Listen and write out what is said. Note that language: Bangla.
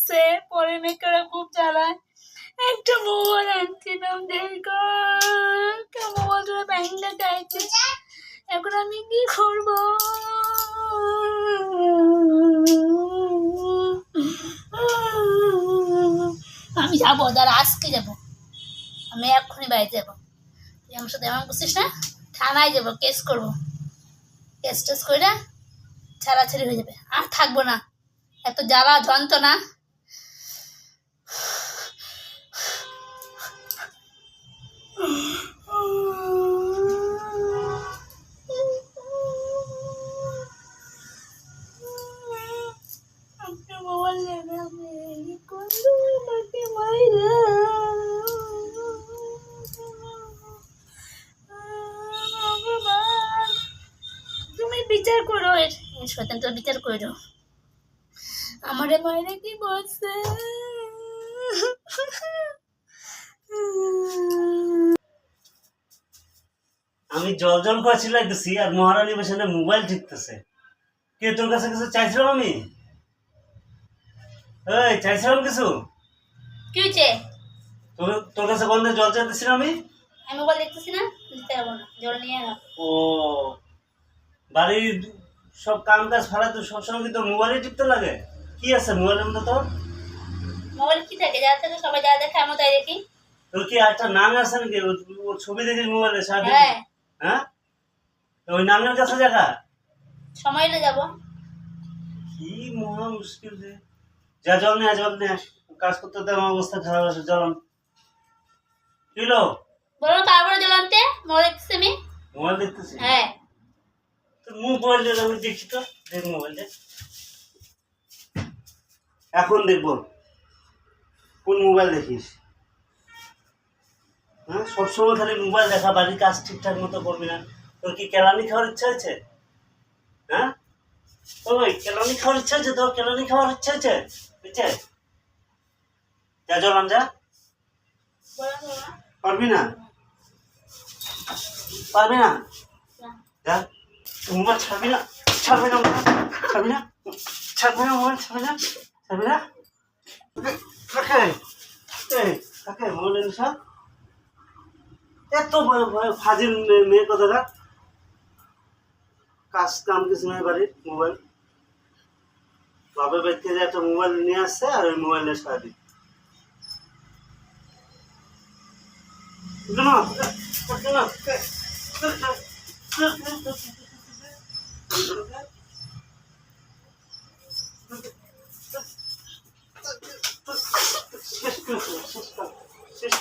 বসছে, পরে মেয়েরা খুব জ্বালায়। একটা মোবাইল আনছিলাম, দেখো মোবাইলটা ব্যাংকে চাইছে, এখন আমি কি করবো? আমি যাবো, দাঁড়া, আজকে যাবো, আমি এক্ষুনি বাড়িতে যাবো। তুই আমার সাথে এমন করছিস না, থানায় যাবো, কেস করবো, কেস টেস করে ছাড়াছাড়ি হয়ে যাবে, আর থাকবো না এত জ্বালা যন্ত্রণা। তুমি বিচার করো, এর স্বতন্ত্র বিচার করো। আমারে মায়েরা কি বলছে? আমি জল জল করে চিল্লাইতেছি আর মহারানী বসে মোবাইল টিপতেছে। কে তোর কাছে কিছু চাইছিলাম আমি? এই চাইছিলাম কিছু? কি হয়েছে? তোর কাছে গন্ধে জল চাইতেছিলাম আমি। আমি মোবাইল দেখতেছি না, দিতে পারবো না, জল নিয়ে নাও। ও, বাড়ির সব কাম কাজ ফালা তো সবসময় কি তোর মোবাইলে টিপতে লাগে? কি আছে মোবাইলের মধ্যে তোর? মোবাইল কি থাকে? যা থাকে সবাই যা দেখে আমি তাই দেখি। তোর কি একটা নাম আছে নাকি? ওর ছবি দেখিস মোবাইলে সারাদিন? হ্যাঁ। হ্যাঁ, ওই নামের কাছে দেখা সময় হলে যাবো। কি মহা মুশকিল রে। যা জল নিয়ে জল নিয়ে কাজ করতে তো আমার অবস্থা খারাপ আছে। জল কিলো বলো, তারপরে জল আনতে। মোবাইল দেখতেছি আমি। মোবাইল দেখতেছি? হ্যাঁ। তোর মোবাইল আমি দেখি তো, দেখ মোবাইলটা এখন দেখবো। কোন মোবাইল দেখিস? হ্যাঁ, সবসময় খালি মোবাইল দেখা, বাড়ির কাজ ঠিকঠাক মতো করবি না। তোর কি কেলানি খাওয়ার ইচ্ছা হয়েছে? হ্যাঁ, ওই কেলানি খাওয়ার ইচ্ছা হচ্ছে? তোর কেলানি খাওয়ার ইচ্ছা হচ্ছে? বুঝছে? যা জল আন, যা। পারবি না? পারবি না? যা, মোবাইল ছাড়বি না? ছাড়বি না? ছাড়বি না? ছাড়বি না? মোবাইল ছাড়বি না? ছাড়বি না? কাকে মোবাইল এনেছ? এত ফাজিল মেয়ে কথাটা। কাজ কাম কিছু নাই বাড়ির, মোবাইল বাপের বাড়ি থেকে একটা মোবাইল নিয়ে আসছে আর ওই মোবাইল নিয়ে সারাদিন। শেষ